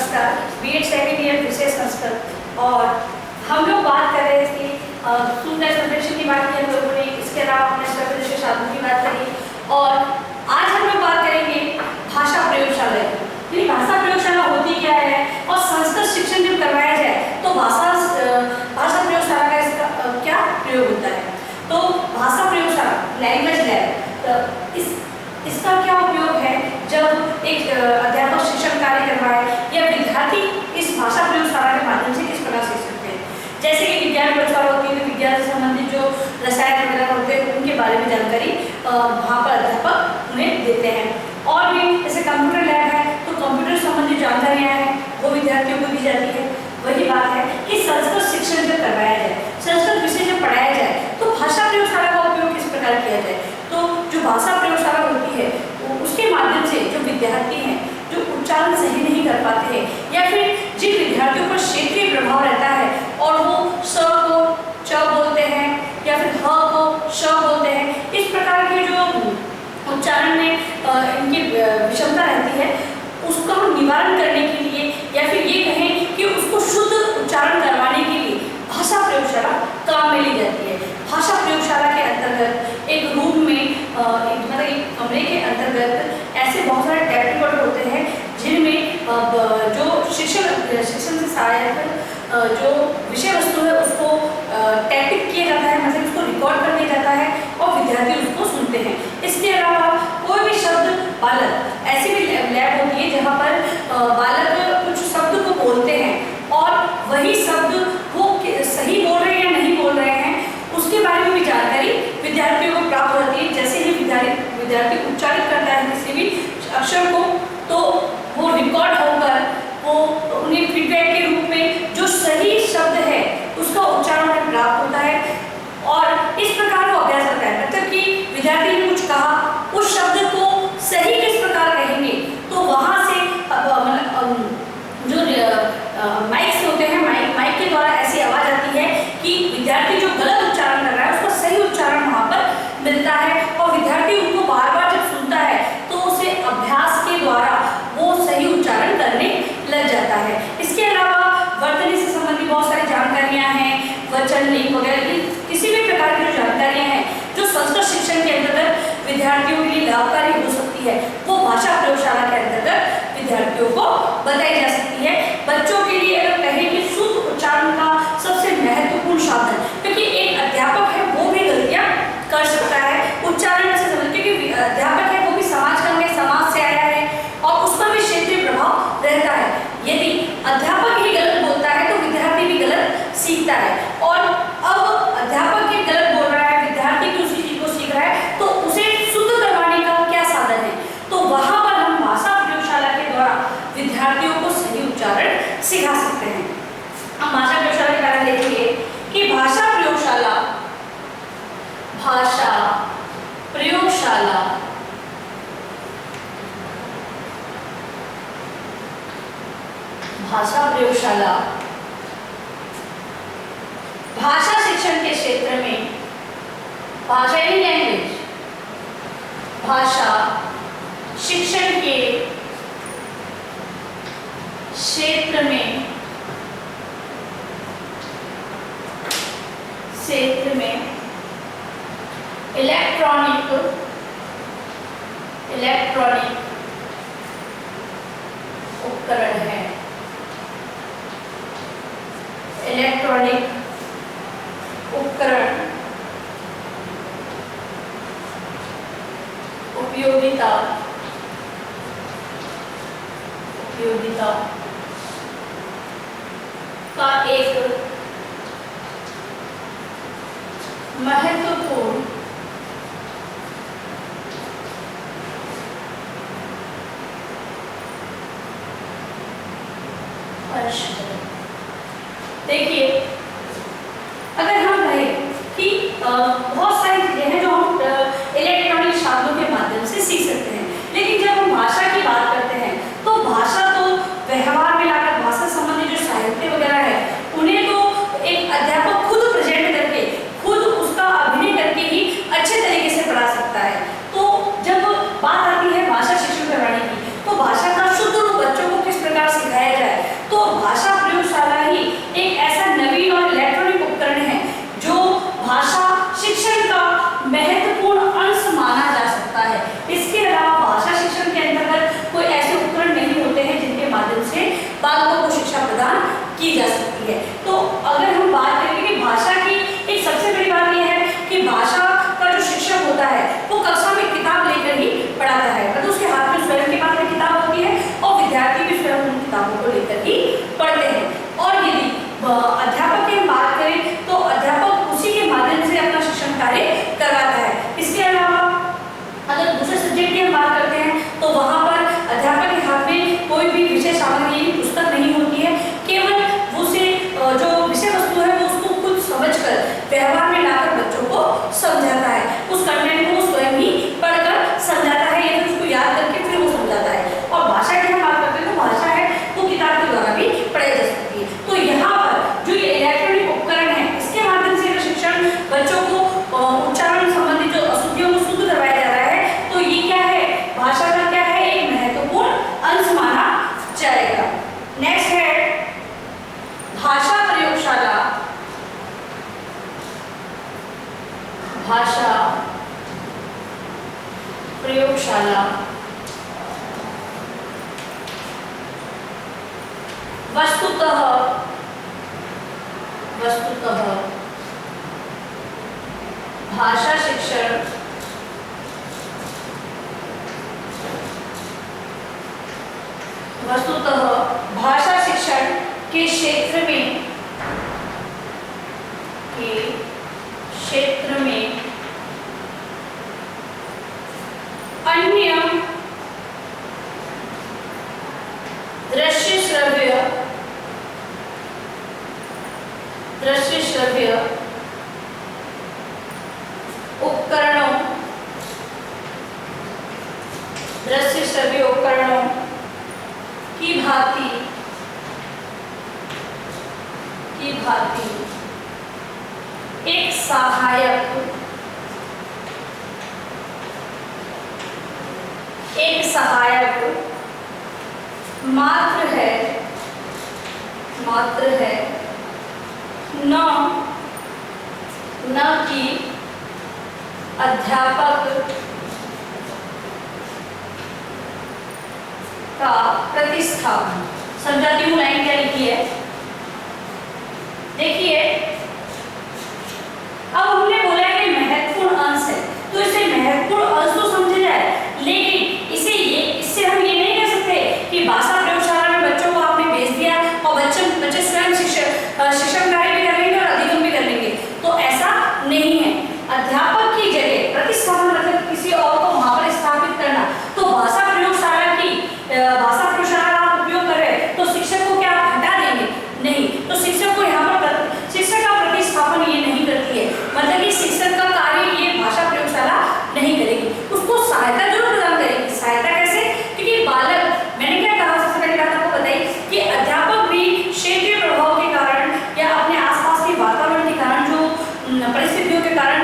नमस्कार। BEd second year विशेष संस्कृत और हम लोग बात कर रहे थे सुंदर संरक्षण की बात की हम लोगों ने, इसके अलावा हमने सर्वदृश्य साधन की बात करी और आज हम लोग बात करेंगे भाषा प्रयोगशाला। ये भाषा प्रयोगशाला होती क्या है और संस्कृत शिक्षण जब करवाया जाए तो भाषा प्रयोगशाला का इसका क्या प्रयोग होता है। तो भाषा प्रयोगशाला लैंग्वेज लैब, इसका क्या उपयोग है जब एक अध्यापक शिक्षण कार्य करवाए या विद्यार्थी इस भाषा प्रयोगशाला के माध्यम से किस प्रकार सीख सकते हैं। जैसे कि विज्ञान प्रयोगशाला होती है तो विज्ञान से संबंधित जो रसायन वगैरह होते हैं उनके बारे में जानकारी वहाँ पर अध्यापक उन्हें देते हैं। और भी जैसे कंप्यूटर लैब है तो कंप्यूटर संबंधित जानकारियाँ हैं वो विद्यार्थियों को दी जाती है। वही बात है कि संस्कृत शिक्षण जब करवाया जाए, संस्कृत विषय जब पढ़ाया जाए तो भाषा प्रयोगशाला का उपयोग किस प्रकार किया जाए। तो जो भाषा प्रयोगशाला होती है उसके माध्यम से जो विद्यार्थी हैं जो उच्चारण सही नहीं कर पाते हैं या फिर जिन विद्यार्थियों पर क्षेत्रीय प्रभाव रहता है और वो स को च बोलते हैं या फिर ह को श बोलते हैं, इस प्रकार के जो उच्चारण में इनकी विषमता रहती है उसका हम निवारण करने के लिए या फिर ये कहें कि उसको शुद्ध उच्चारण करवाने के लिए भाषा प्रयोगशाला काम में ली जाती है। भाषा प्रयोगशाला के अंतर्गत एक रूम में मतलब एक कमरे के अंतर्गत ऐसे बहुत सारे टैप रिकॉर्डर होते हैं जिनमें जो शिक्षण से सहायक जो विषय वस्तु है उसको टैपिंग किया जाता है, मतलब उसको रिकॉर्ड कर दिया जाता है और विद्यार्थी उसको सुनते हैं। इसके अलावा कोई भी शब्द बालक, ऐसी भी लैब होती है जहाँ पर बालक कुछ शब्द को बोलते हैं और वही शब्द वो सही बोल रहे हैं या नहीं बोल रहे हैं उसके बारे में भी जानकारी विद्यार्थियों को प्राप्त होती है। जैसे ही विद्यार्थी उच्चारित करता है किसी भी अक्षर को तो वो रिकॉर्ड होकर वो उन्हें फीडबैक के रूप में जो सही शब्द है उसका उच्चारण उन्हें प्राप्त होता है और इस प्रकार वो अभ्यास करता है। मतलब कि विद्यार्थी ने कुछ कहा, उस शब्द को सही किस प्रकार कहेंगे तो वहाँ से जो माइक्स होते हैं माइक के द्वारा ऐसी आवाज़ आती है कि विद्यार्थी जो गलत उच्चारण कर रहा है उसका सही उच्चारण वहाँ पर मिलता है और विद्यार्थी उनको बार बार जब सुनता है तो उसे अभ्यास के द्वारा वो सही उच्चारण करने लग जाता है। इसके अलावा वर्तनी से संबंधित बहुत सारी जानकारियाँ हैं, वचन लिंग वगैरह किसी भी प्रकार की जो जानकारियाँ हैं जो संस्कृत शिक्षण के अंतर्गत विद्यार्थियों के लिए लाभकारी हो सकती है वो भाषा प्रयोगशाला के अंतर्गत विद्यार्थियों को बताई जा सकती है। बच्चों के लिए अगर कहें कि शुद्ध उच्चारण का सबसे महत्वपूर्ण साधन, क्योंकि एक अध्यापक है वो भी गलतियाँ कर सकता है उच्चारण से संबंधित, क्योंकि अध्यापक है वो भी समाज का अंग, समाज से आया है और उस पर भी क्षेत्रीय प्रभाव रहता है। यदि अध्यापक ही गलत बोलता है तो विद्यार्थी भी गलत सीखता है और अब अध्यापक ही गलत बोल रहा है, विद्यार्थी भी उसी चीज को सीख रहा है तो उसे शुद्ध करवाने का क्या साधन है। तो वहां पर हम भाषा प्रयोगशाला के द्वारा विद्यार्थियों को सही उच्चारण सिखा सकते हैं। हम भाषा प्रयोगशाला के कारण देखिए कि भाषा प्रयोगशाला भाषा शिक्षण के क्षेत्र में भाषा यानी लैंग्वेज, भाषा शिक्षण के क्षेत्र में इलेक्ट्रॉनिक उपकरण है। इलेक्ट्रॉनिक उपकरण उपयोगिता का एक महत्वपूर्ण अंश है। देखिए अगर हम कहें कि बहुत सारी चीजें हैं जो हम इलेक्ट्रॉनिक साधनों के माध्यम से सीख सकते हैं, लेकिन जब हम भाषा की बात करते हैं तो भाषा तो व्यवहार में लाकर भाषा संबंधी जो साहित्य वगैरह है उन्हें तो एक अध्यापक खुद प्रेजेंट करके खुद उसका अभिनय करके ही अच्छे तरीके से पढ़ा सकता है। तो जब बात आती है भाषा शिक्षण करवाने की तो भाषा का शुद्ध रूप बच्चों को किस प्रकार सिखाया जाए वस्तुतः भाषा शिक्षण के क्षेत्र में अन्य दृश्य श्रव्य उपकरणों की भांति एक सहायक मात्र है न कि अध्यापक का प्रतिस्थापन। समझाती हूँ लाइन क्या लिखी है, देखिए। अब हमने बोला है कि महत्वपूर्ण अंश है, तो इसे महत्वपूर्ण अंश तो समझा जाए, लेकिन इससे हम ये नहीं कह सकते कि भाषा प्रयोगशाला में बच्चों को आपने भेज दिया और बच्चे स्वयं शिक्षण कार्य भी कर लेंगे और अधिगम भी कर लेंगे, तो ऐसा नहीं है। अध्यापक की जगह प्रतिस्थापन मतलब किसी और को वहां पर स्थापित करना। तो भाषा प्रयोगशाला का आप उपयोग कर रहे हैं, तो शिक्षक को क्या आप हटा देंगे? नहीं। तो शिक्षक को यहाँ पर शिक्षक का प्रतिस्थापन ये नहीं करती है, मतलब कि शिक्षक का कार्य ये भाषा प्रयोगशाला नहीं करेगी, उसको सहायता जरूर प्रदान करेगी। सहायता कैसे? क्योंकि बालक, मैंने क्या कहा, सबसे पहले बात आपको बताई कि अध्यापक भी क्षेत्रीय प्रभाव के कारण या अपने आसपास के वातावरण के कारण, जो परिस्थितियों के कारण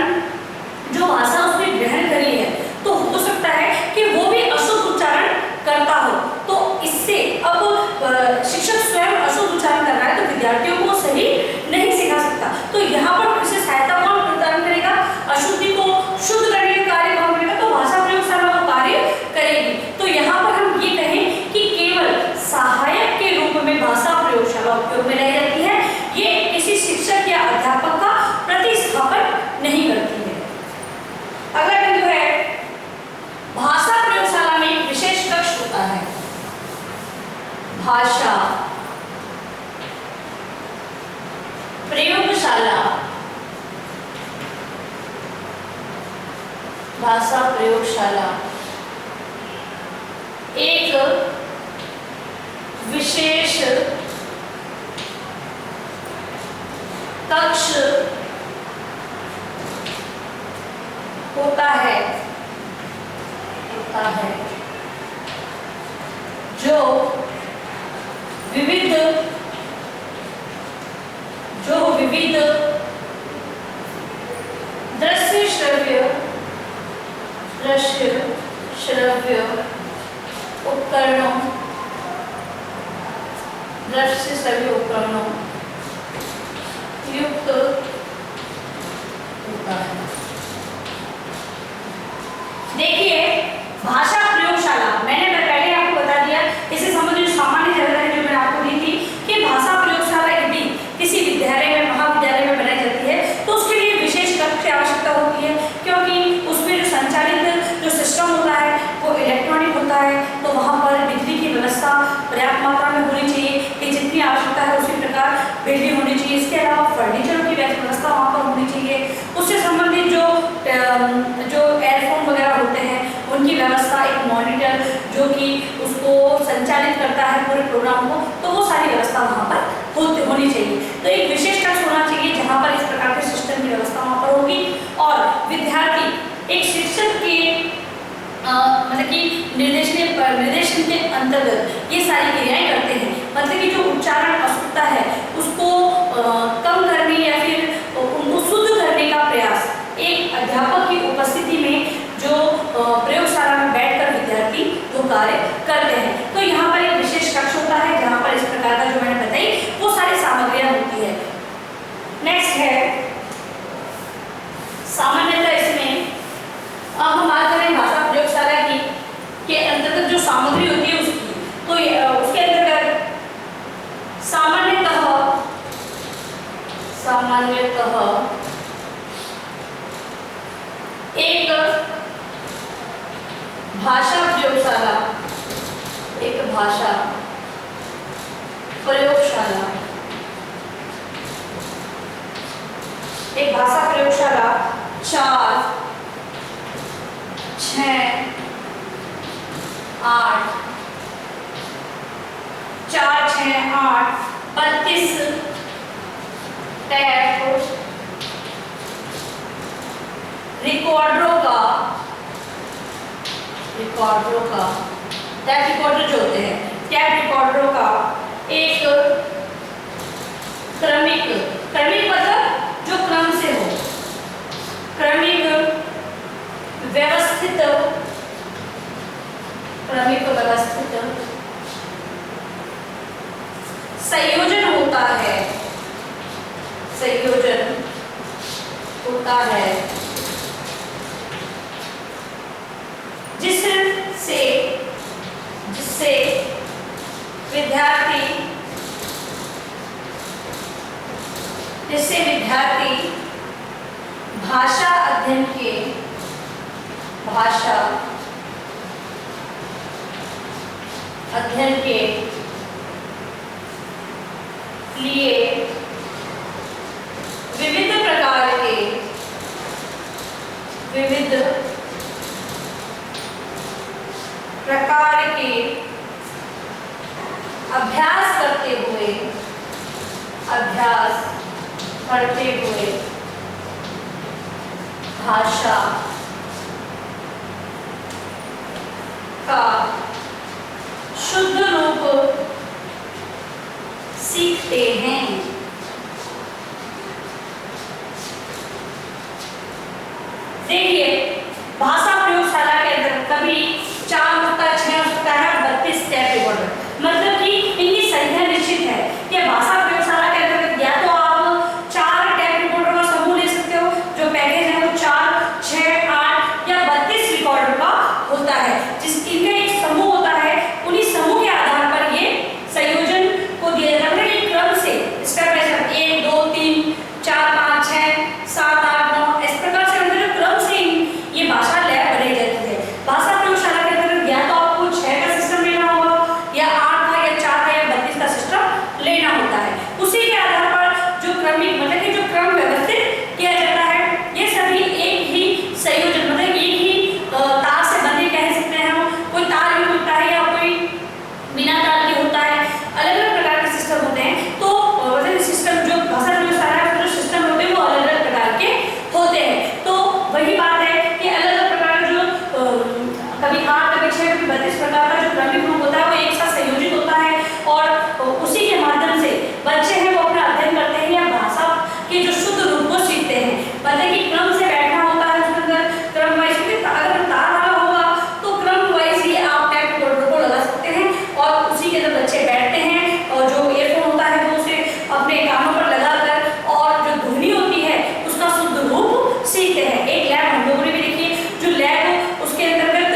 जो भाषा उसने ग्रहण करी है, तो हो सकता है कि वो भी अशुद्ध उच्चारण करता हो। तो इससे अब शिक्षक स्वयं अशुद्ध उच्चारण कर रहा है, तो विद्यार्थियों को सही नहीं सिखा सकता। तो यहाँ पर इसे सहायता कौन प्रदान करेगा? अशुद्धि को शुद्ध करने का कार्य कौन करेगा? तो भाषा प्रयोगशाला वो कार्य करेगी। तो यहाँ पर हम ये कहें कि केवल सहायक के रूप में भाषा प्रयोगशाला उपयोग में लाई जाती है, ये किसी शिक्षक या अध्यापक का प्रतिस्थापन नहीं करती है। अगला बिंदु है, भाषा प्रयोगशाला में एक विशेष कक्ष होता है, भाषा प्रयोगशाला। भाषा प्रयोगशाला एक विशेष कक्ष होता है जो विविध दृश्य श्रव्य उपकरणों युक्त होता है। देखिए, भाषा प्रयोगशाला मैंने पहले आपको बता दिया, इससे संबंधित सामान्य जानकारी जो मैंने आपको दी थी कि भाषा प्रयोगशाला यदि किसी विद्यालय में, महाविद्यालय में बनाई जाती है, तो उसके लिए विशेष कक्ष की आवश्यकता होती है, क्योंकि उसमें जो संचालित जो सिस्टम होता है वो इलेक्ट्रॉनिक होता है। तो वहाँ पर बिजली की व्यवस्था पर्याप्त मात्रा में होनी चाहिए, कि जितनी आवश्यकता है उसी प्रकार बिजली होनी चाहिए। इसके अलावा फर्नीचर की व्यवस्था वहाँ पर होनी चाहिए। उससे संबंधित जो एयरफोन वगैरह होते हैं उनकी व्यवस्था, एक मॉनिटर जो कि उसको संचालित करता है पूरे प्रोग्राम को, तो वो सारी व्यवस्था वहाँ पर होनी चाहिए। तो एक विशेष कक्ष होना चाहिए जहाँ पर इस प्रकार के सिस्टम की व्यवस्था वहाँ पर होगी, और विद्यार्थी एक शिक्षक के मतलब कि निर्देशन के अंतर्गत ये सारी क्रियाएं करते हैं। मतलब कि जो उच्चारण अशुद्धता है उसको कम करने या फिर उनको शुद्ध करने का प्रयास एक अध्यापक की उपस्थिति में जो प्रयोगशाला में बैठकर विद्यार्थी वो कार्य करते हैं। तो यहाँ पर एक विशेष कक्ष होता है जहाँ पर इस प्रकार का जो मैंने बताई वो सारी सामग्रियां होती है। नेक्स्ट है सामान्यतः इसमें, अब हम बात करें भाषा प्रयोगशाला की के अंतर्गत जो सामग्री होती है उसकी, तो उसके अंतर्गत भाषा प्रयोगशाला, एक भाषा प्रयोगशाला 4, 6, 8, 4, 6, 8, 32 टैप रिकॉर्डरों का टैप रिकॉर्डर जो होते हैं, टैप रिकॉर्डरों का एक क्रमिक मतलब जो क्रम से हो, क्रमिक व्यवस्थित संयोजन होता है जिससे विद्यार्थी भाषा अध्ययन के लिए विविध प्रकार के अभ्यास करते हुए भाषा का शुद्ध रूप सीखते हैं। देखिए, भाषा प्रयोगशाला के अंदर कभी 4 हो सकता है, 6 हो सकता है, 32 टैप रिकॉर्डर, मतलब कि इनकी संख्या निश्चित है कि भाषा प्रयोगशाला के अंदर या तो आप 4 टैप रिकॉर्डर का समूह ले सकते हो, जो पैकेज है वो 4, 6, 8 या 32 रिकॉर्डर का होता है, जिसका एक समूह होता है। उन्हीं समूह के आधार पर ये संयोजन को दिया जाता है, एक क्रम से स्टेप बाय स्टेप 1, 2, 3, 4, 5, 6, 7, 8, 9 इस प्रकार से अंदर क्रम से ये भाषा लैब बनाई जाती है। भाषा प्रयोगशाला के अंदर या तो आपको 6 का सिस्टम लेना होगा, या 8 का, या 4 का, या 32 का सिस्टम लेना होता है। उसी के आधार पर जो क्रमिक मतलब कि जो क्रम व्यवस्थित किया जाता है, ये सभी एक ही संयोजन मतलब एक ही तार से बंधे कह सकते हैं हम। कोई तार भी होता है या कोई बिना तार के होता है, अलग अलग प्रकार के सिस्टम होते हैं। तो मतलब सिस्टम जो भाषा प्रयोगशाला में जो सिस्टम होते हैं वो अलग अलग प्रकार के होते हैं। तो वही बात है कि अलग अलग प्रकार जो कभी 8, कभी 6, कभी 32 प्रकार का जो क्रमिक रूप होता है वो एक साथ संयोजित होता है, और उसी के माध्यम से बच्चे हैं वो अपना अध्ययन करते हैं या भाषा के जो शुद्ध रूप को सीखते हैं। मतलब कि क्रम से बैठना होता है उसके अंदर, क्रम वाइज, अगर तार वाला होगा तो क्रम वाइज ही आप टैप रिकॉर्डर को लगा सकते हैं और उसी के अंदर बच्चे बैठते हैं, और जो ईयरफोन होता है वो उसे अपने कानों पर लगाकर और जो ध्वनि होती है उसका शुद्ध रूप सीखते हैं। एक लैब हम लोगों ने भी देखी, जो लैब उसके अंतर्गत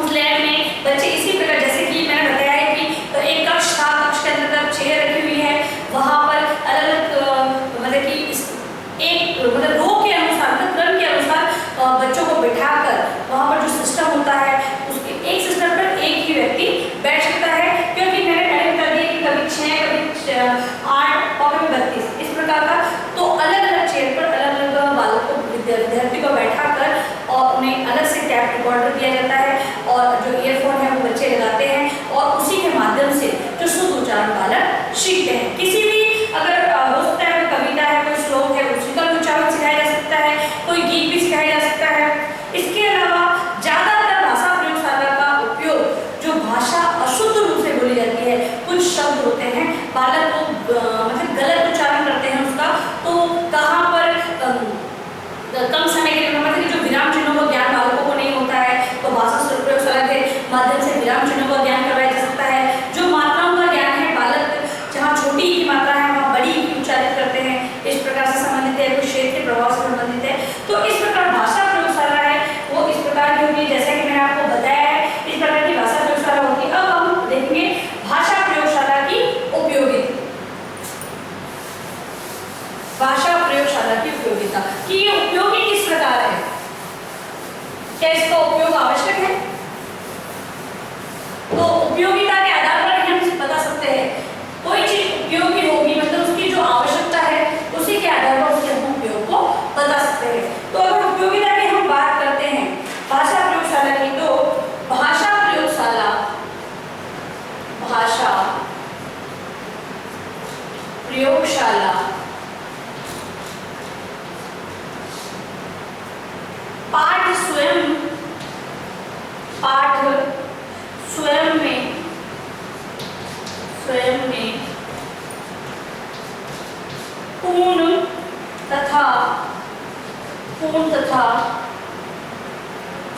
उस लैब में बच्चे इसी प्रकार, जैसे कि मैंने बताया है कि एक कक्ष था, कक्ष के अंदर चेयर रखी हुई है, वहाँ पर अलग अलग मतलब कि एक मतलब रो के अनुसार मतलब क्रम के अनुसार बच्चों को बिठाकर वहाँ पर जो सिस्टम होता है उसके एक सिस्टम पर एक ही व्यक्ति बैठ सकता है, क्योंकि मैंने पहले बता दिया कि कभी 6, कभी 8 और कभी 32 इस प्रकार का। तो अलग अलग चेयर पर अलग अलग बालक को विद्यार्थी को बैठाकर और उन्हें अलग से टैप रिकॉर्डर दिया जाता है, और जो ईयरफोन है वो बच्चे लगाते हैं और उसी के माध्यम से जो शुद्ध उच्चारण बालक सीखते हैं। किसी भी अगर हो सकता है कोई कविता है, कोई श्लोक है, उसका भी उच्चारण सिखाया जा सकता है, कोई गीत भी सिखाया जा सकता है। इसके अलावा ज्यादातर भाषा प्रयोगशाला का उपयोग जो भाषा अशुद्ध रूप से बोली जाती है, कुछ शब्द होते हैं बालक को मतलब गलत उच्चारण करते हैं उसका, प्रयोगशाला पाठ स्वयं में पूर्ण तथा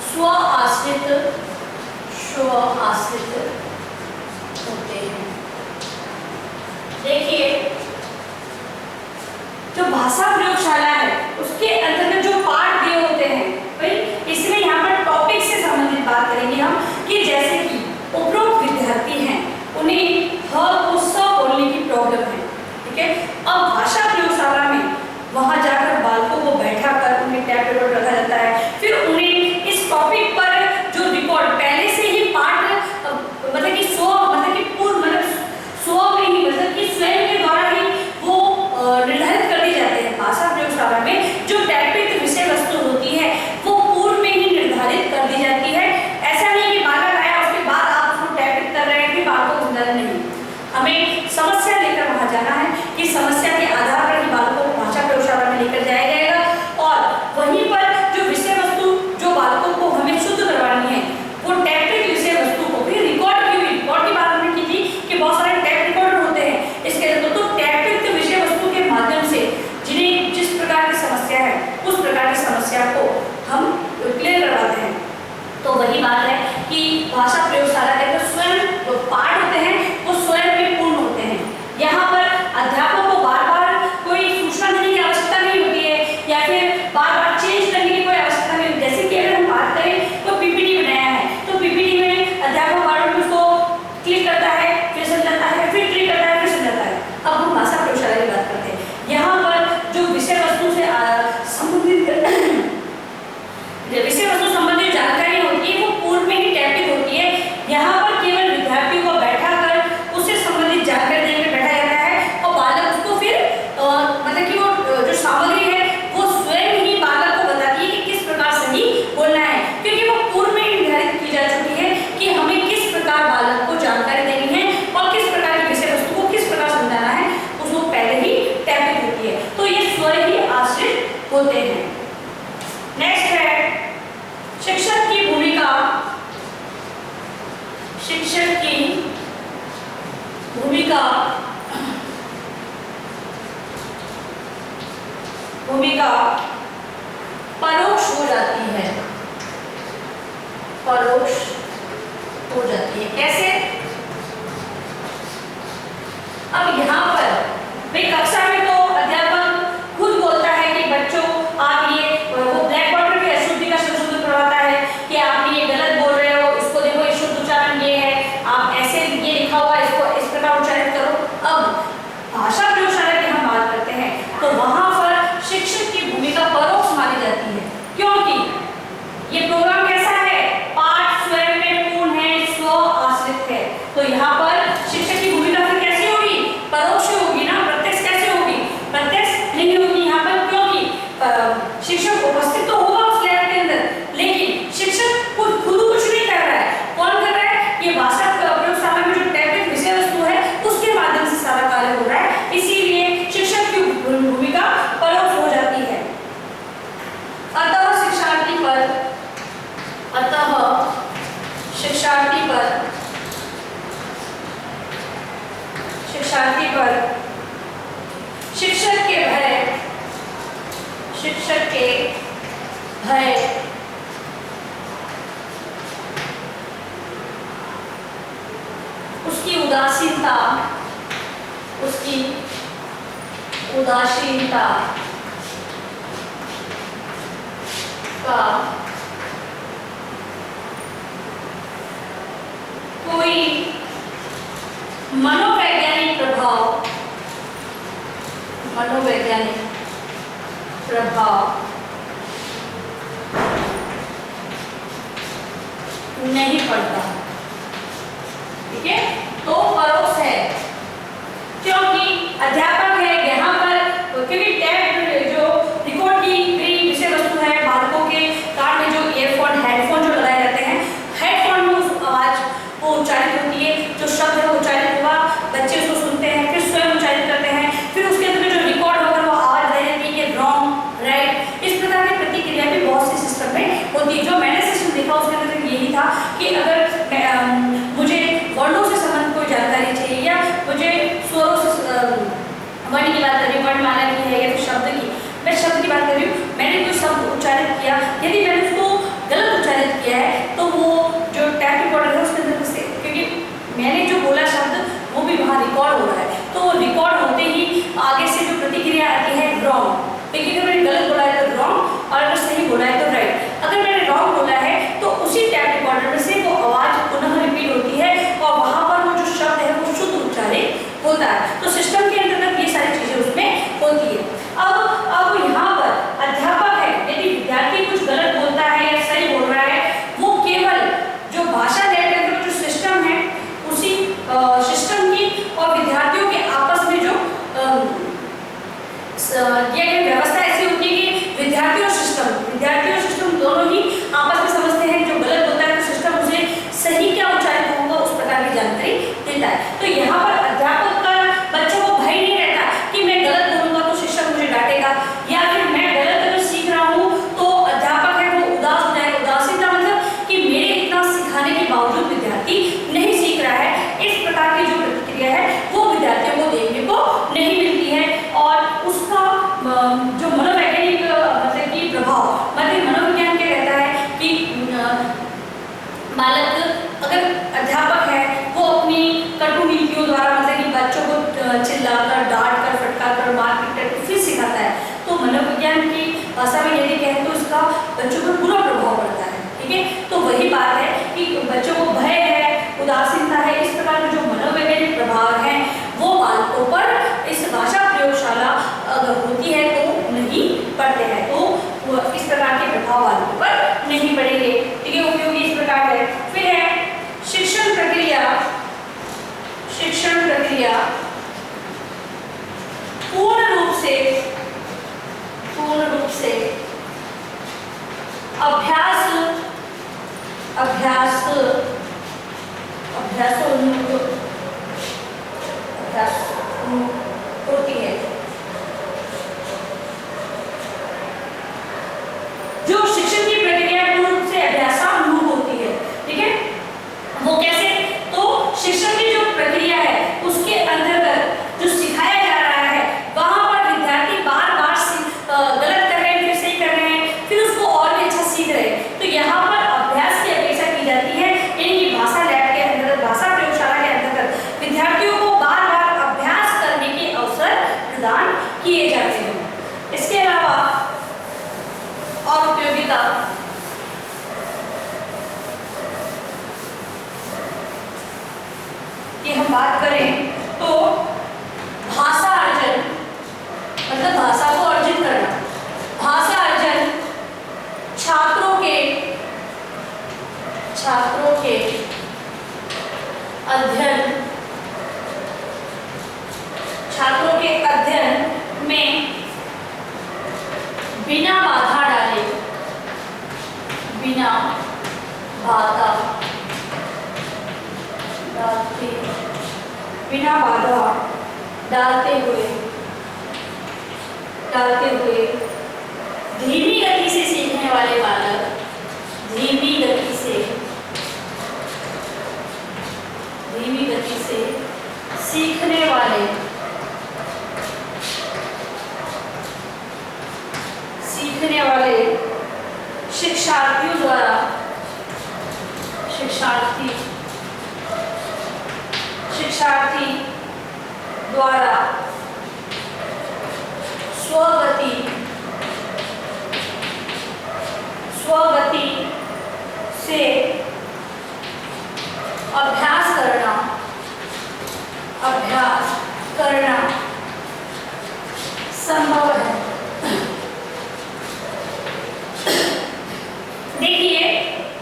स्व आश्रित होते हैं। देखिए, जो भाषा प्रयोगशाला है उसके अंतर्गत जो पाठ दिए होते हैं, भाई इसमें यहाँ पर टॉपिक से संबंधित बात करेंगे हम कि जैसे कि उपरोक्त विद्यार्थी हैं उन्हें ह को स बोलने की प्रॉब्लम है, ठीक है। अब भाषा प्रयोगशाला में वहां जाकर बालकों को बैठा कर उन्हें टैब रिकॉर्ड रखा जाता है, फिर उन्हें इस टॉपिक पर जो रिकॉर्ड पहले से ही पाठ मतलब कि स्वयं के द्वारा ही वो निर्धारित कर दी जाते हैं। भाषा प्रयोगशाला में जो टैपिक विषय वस्तु होती है वो पूर्व में ही निर्धारित कर दी जाती है। ऐसा नहीं कि बालक आया उसके बाद आप उसको टैपिक कर रहे हैं कि बालकों को समझाना नहीं, हमें समस्या लेकर वहां जाना है कि समस्या के आधार पर ही बालकों को भाषा प्रयोगशाला में लेकर जाया जाएगा और वहीं पर जो विषय वस्तु जो बालकों को हमें शुद्ध करवानी है वो टैपिक विषय वस्तु को भी रिकॉर्ड की बात हमने की थी कि बहुत सारे टैप रिकॉर्डर होते हैं। इसके अंदर तो टैपिक विषय वस्तु के माध्यम से जिन्हें जिस प्रकार की समस्या है उस प्रकार की समस्या को हम क्लियर करवाते हैं। तो वही बात है कि भाषा प्रयोगशाला के अंदर स्वयं जो पाठ होते हैं वो स्वयं में पूर्ण होते हैं। यहाँ पर अध्यापक को बार बार कोई सूचना देने की आवश्यकता नहीं होती है या फिर बार बार चेंज करने की कोई आवश्यकता नहीं होती। जैसे कि अगर हम बात करें तो पीपीटी बनाया है तो पीपीटी में अध्यापक बार बार उसको क्लिक करता है फिर समझाता है फिर क्लिक करता है फिर समझाता है। अब हम भाषा प्रयोगशाला की बात करते हैं। यहाँ पर जो विषय वस्तु से संबंधित जानकारी होती है वो पूर्व में ही टैपिक होती है। यहाँ पर केवल विद्यार्थियों को बैठा कर उससे संबंधित जानकारी देने में बैठा जाता है और बालक उसको फिर मतलब कि वो जो सामग्री है वो स्वयं ही बालक को बताती है कि किस प्रकार सही बोलना है, क्योंकि वो पूर्व में ही निर्धारित की जा चुकी है कि हमें किस प्रकार बालक को जानकारी देनी है और किस प्रकार की विषय वस्तु को किस प्रकार समझाना है, उसको पहले ही टैपिक होती है। तो ये स्वयं ही आश्रित होते हैं। नेक्स्ट है शिक्षक की भूमिका। परोक्ष हो जाती है। कैसे? अब यहाँ पर भाई कक्षा में तो अध्यापक खुद बोलता है कि बच्चों आप ये वो ब्लैक बोर्ड पर भी अशुद्धि का संशोधन करवाता है कि आप ये गलत बोल रहे हो, इसको देखो ये शुद्ध उच्चारण ये है, आप ऐसे ये लिखा हुआ है इसको इस प्रकार उच्चारित करो। अब भाषा प्रयोगशाला की हम बात करते हैं तो वहां पर शिक्षक की भूमिका परोक्ष मानी जाती है, क्योंकि ये प्रोग्राम कैसा है? पाठ स्वयं में पूर्ण है, स्व आश्रित है। तो यहाँ पर शिक्षक की भूमिका फिर कैसी होगी? परोक्ष होगी ना, प्रत्यक्ष कैसे होगी? प्रत्यक्ष नहीं होगी यहाँ पर, क्योंकि शिक्षक उपस्थित तो होगा उस लैब के अंदर, लेकिन शिक्षक खुद कुछ नहीं कर रहा है। कौन कर रहा है? ये भाषा प्रयोगशाला में जो टैपिक विषय वस्तु है उसके माध्यम से सारा कार्य हो रहा है, इसीलिए शिक्षक की भूमिका परोक्ष हो जाती है। अतः शिक्षार्थी पर शिक्षक के भय उसकी उदासीनता का कोई मनोवैज्ञानिक प्रभाव नहीं पड़ता। ठीक है, तो परोक्ष है क्योंकि अध्यापक है यहाँ पर, क्योंकि टैप जो रिकॉर्ड की गई विषय वस्तु है, बालकों के कान में जो ईयरफोन हेडफोन जो लगाए जाते हैं, हेडफोन में उस आवाज वो उच्चारित होती है, जो शब्द है वो उच्चारित हुआ, बच्चे उसको सुनते हैं, फिर स्वयं उच्चारित करते हैं, फिर वर्ण की बात कर रही हूँ, वर्णमाला की है या फिर शब्द की, मैं शब्द की बात कर रही हूँ। मैंने जो शब्द उच्चारित किया, यदि मैंने उसको गलत उच्चारित किया है तो वो जो टैप रिकॉर्डर है उसके अंदर से, क्योंकि मैंने जो बोला शब्द वो भी वहाँ रिकॉर्ड हो रहा है, तो रिकॉर्ड होते ही आगे से जो प्रतिक्रिया आती है रॉन्ग, क्योंकि अगर मैंने गलत बोला है तो रॉन्ग और अगर सही बोला है तो राइट। अगर मैंने रॉन्ग बोला है तो उसी टैप रिकॉर्डर में से वो आवाज़ पुनः रिपीट होती है और वहाँ पर वो जो शब्द है वो शुद्ध उच्चारित होता है। तो सिस्टम के अंतर्गत ये सारी चीज़ें उसमें होती है। अब यहाँ पर अध्यापक है, यदि विद्यार्थी कुछ गलत बोलता है या सही बोल रहा है, वो केवल जो भाषा नेट के अंदर जो सिस्टम है उसी सिस्टम की और विद्यार्थियों के आपस में जो ये व्यवस्था ऐसी होती है कि विद्यार्थी और सिस्टम दोनों ही आपस में समझते हैं। जो गलत होता है तो सिस्टम उसे सही क्या उच्चारित होगा उस प्रकार की जानकारी देता है। तो यहाँ पर अध्यापक का बच्चों को भय नहीं रहता कि मैं गलत बोलूंगा तो शिक्षक मुझे डांटेगा, या फिर मैं गलत अगर सीख रहा हूँ तो अध्यापक है वो उदास हो जाएगा। उदासीनता मतलब कि मेरे इतना सिखाने के बावजूद विद्यार्थी नहीं सीख रहा है। इस प्रकार की जो प्रतिक्रिया है वो विद्यार्थियों को देखने को नहीं मिलती है और उसका जो मनोवैज्ञानिक मतलब कि प्रभाव, मतलब मनोविज्ञान क्या कहता है कि बालक अगर अध्यापक है वो अपनी कटु नीतियों द्वारा मतलब कि बच्चों को चिल्लाकर, डांटकर, फटकारकर, मारपीट करके फिर सिखाता है, तो मनोविज्ञान की भाषा में यदि कहें तो इसका बच्चों पर बुरा प्रभाव पड़ता है। ठीक है, तो वही बात है कि बच्चों को भय है, उदासीनता है, इस प्रकार के जो मनोवैज्ञानिक प्रभाव हैं वो बालकों पर इस भाषा प्रयोगशाला अगर होती है तो नहीं पड़ते हैं, तो इस प्रकार के प्रभाव बालकों पर नहीं पड़ेंगे। ठीक है, उपयोगी इस प्रकार है। फिर है शिक्षण प्रक्रिया पूर्ण रूप से होती है। जो शिक्षण की प्रक्रिया पूर्ण रूप से अभ्यासानुरूप होती है। ठीक है, वो कैसे? तो शिक्षण की जो प्रक्रिया है उसके अंतर्गत जो सिखाया जा रहा है वहां पर विद्यार्थी बार बार गलत कर रहे हैं, फिर सही कर रहे हैं, फिर उसको और भी अच्छा सीख रहे हैं। तो यहाँ पर अभ्यास की अपेक्षा की जाती है, यानी कि भाषा लैब के अंतर्गत, भाषा प्रयोगशाला के अंतर्गत विद्यार्थियों को बार बार अभ्यास करने के अवसर प्रदान किए जाते हैं। इसके अलावा और उपयोगिता, कि हम बात करें तो भाषा अर्जन मतलब भाषा को अर्जित करना, भाषा अर्जन छात्रों के अध्ययन में बिना बाधा डाले, बिना बाधा डालते हुए धीमी गति से सीखने वाले बालक, धीमी गति से सीखने वाले शिक्षार्थियों द्वारा स्वगति से अभ्यास करना संभव है। देखिए,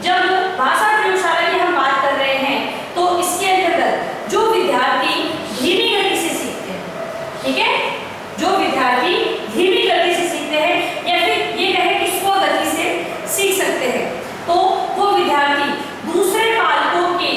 जब भाषा प्रयोगशाला की हम बात कर रहे हैं तो इसके अंतर्गत जो विद्यार्थी धीमी गति से सीखते हैं, ठीक है, जो विद्यार्थी धीमी गति से सीखते हैं या फिर ये कहें कि स्वगति से सीख सकते हैं, तो वो विद्यार्थी दूसरे बालकों के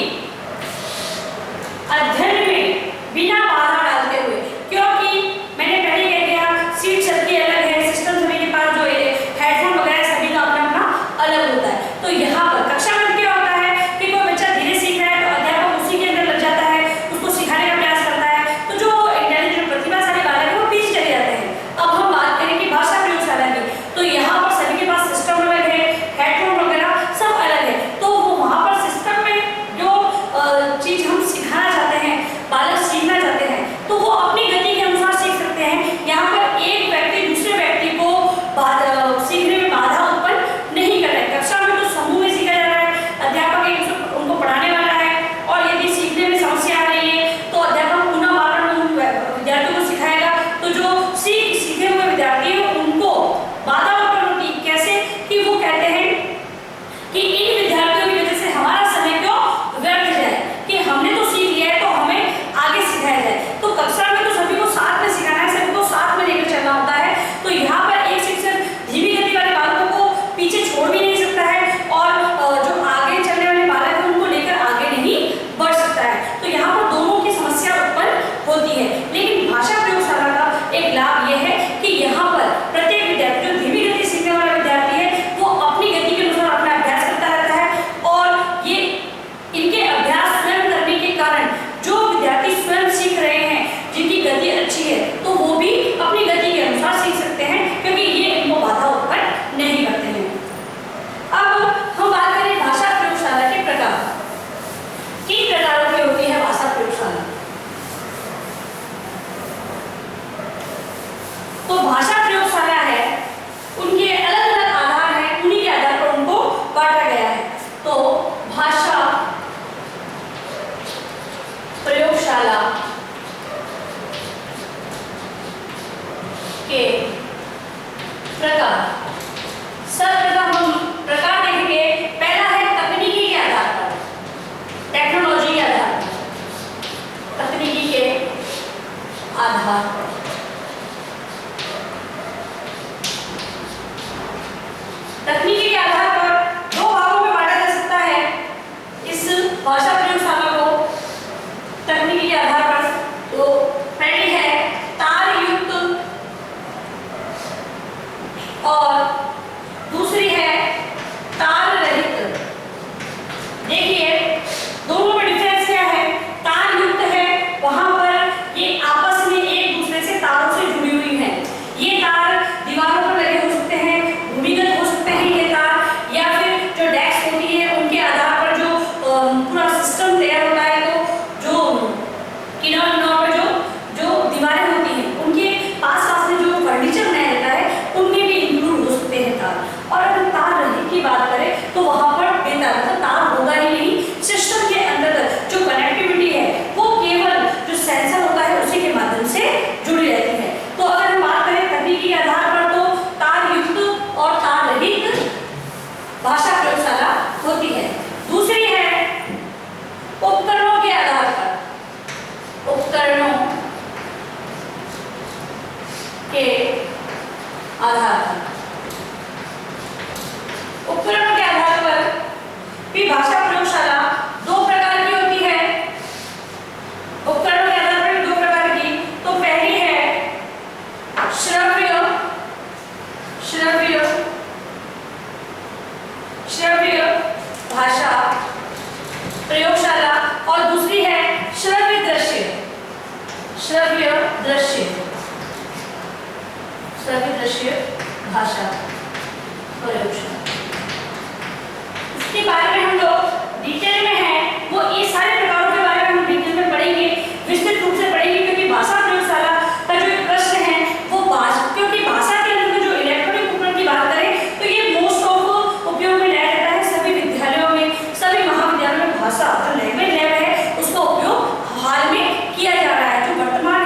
किनार किनार पे जो दीवारें होती हैं उनके पास पास में जो फर्नीचर बनाया जाता है उनमें भी इंक्लूड हो सकते हैं तार। और अगर तार रहित की बात करें तो वहां पर बेतार मतलब तार होगा ही नहीं। सिस्टम के अंदर जो कनेक्टिविटी है वो केवल जो सेंसर होता है उसी के माध्यम से जुड़ी रहती है। तो अगर हम बात करें तकनीकी के आधार पर तो तार युक्त और तार रहित भाषा प्रयोगशाला होती है। दूसरी है उपकरणों के आधार पर, उपकरणों के आधार पर, उपकरणों के आधार पर भी भाषा प्रयोगशाला दो प्रकार की होती है। उपकरणों के आधार पर दो प्रकार की, तो पहली है श्रव्य भाषा प्रयोगशाला और दूसरी है श्रव्य दृश्य भाषा प्रयोगशाला। इसके बारे में हम लोग डिटेल में हैं, वो ये सारे प्रकारों के बारे में हम डिटेल में पढ़ेंगे, विस्तृत रूप से पढ़ेंगे, क्योंकि भाषा प्रयोगशाला का जो प्रश्न है वो क्योंकि भाषा के अंदर जो इलेक्ट्रॉनिक उपकरण की बात करें तो ये मोस्ट ऑफ उपयोग में लाया जाता है सभी विद्यालयों में, सभी महाविद्यालयों में। भाषा जो लैंग्वेज लैब है उसका उपयोग हाल में किया जा रहा है। जो वर्तमान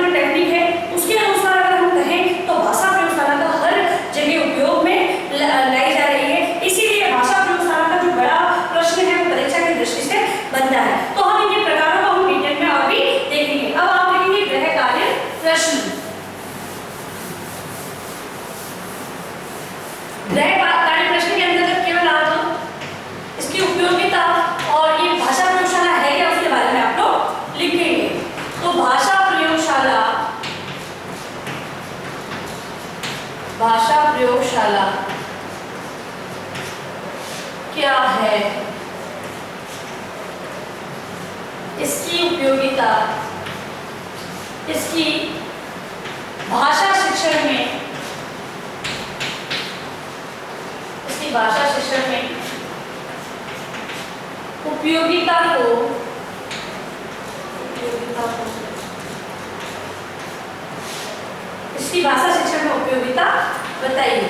जो टेक्निक है उसके अनुसार अगर हम कहें तो भाषा प्रयोगशाला का हर जगह उपयोग में लाई जा रही है। इसीलिए भाषा प्रयोगशाला का जो बड़ा प्रश्न है वो परीक्षा की दृष्टि से बनता है। तो हम इनके प्रकारों को हम डिटेल में और भी देखेंगे। अब आप देखेंगे गृह कार्य प्रश्न। गृह कार्य प्रश्न के अंतर्गत केवल आप इसकी उपयोगिता और ये भाषा प्रयोगशाला है क्या उसके बारे में आप लोग लिखेंगे। तो भाषा प्रयोगशाला क्या है, इसकी उपयोगिता, इसकी भाषा शिक्षण में, उपयोगिता को इसकी भाषा शिक्षण में उपयोगिता बताइए।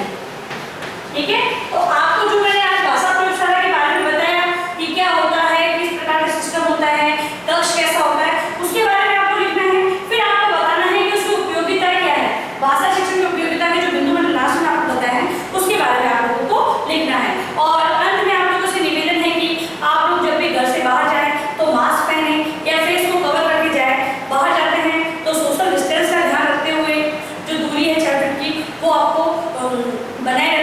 ठीक है, तो आपको जो मैंने आज भाषा प्रयोगशाला के बारे में बताया कि क्या होता है, किस प्रकार का सिस्टम होता है, कक्ष कैसा होता है, उसके बारे में आपको लिखना है। फिर आपको बताना है कि उसकी उपयोगिता क्या है, भाषा शिक्षण की उपयोगिता के जो बिंदु मैंने लास्ट में आपको बताया है उसके बारे में आप लोगों को लिखना है। और अंत में आप लोगों से निवेदन है कि आप लोग जब भी घर से बाहर जाए तो मास्क पहने या फेस को कवर करके जाए। बाहर जाते हैं तो सोशल डिस्टेंस का ध्यान रखते हुए जो दूरी है 4 फीट की वो आपको बनाए